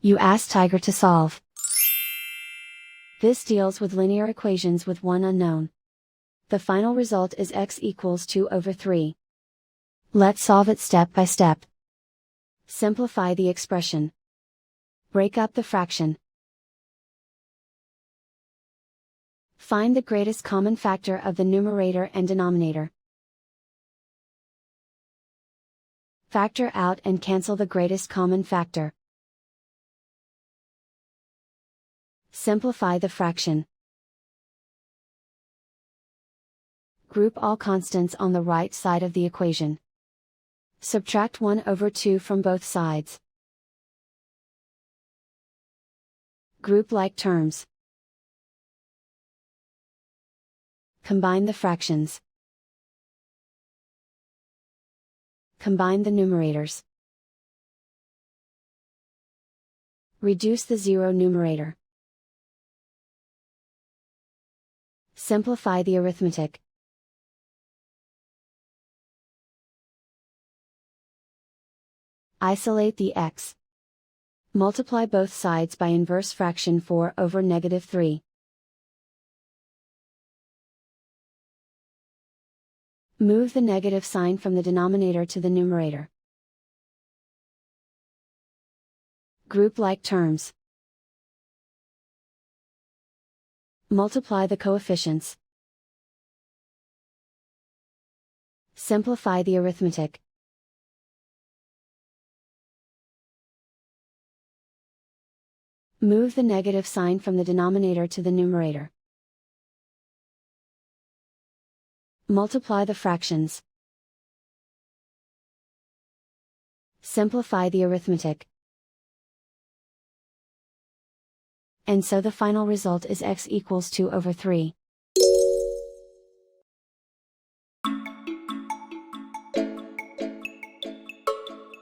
You ask Tiger to solve. This deals with linear equations with one unknown. The final result is x equals 2 over 3. Let's solve it step by step. Simplify the expression. Break up the fraction. Find the greatest common factor of the numerator and denominator. Factor out and cancel the greatest common factor. Simplify the fraction. Group all constants on the right side of the equation. Subtract 1 over 2 from both sides. Group like terms. Combine the fractions. Combine the numerators. Reduce the zero numerator. Simplify the arithmetic. Isolate the x. Multiply both sides by inverse fraction 4 over -3. Move the negative sign from the denominator to the numerator. Group like terms. Multiply the coefficients. Simplify the arithmetic. Move the negative sign from the denominator to the numerator. Multiply the fractions. Simplify the arithmetic. And so the final result is x equals 2 over 3.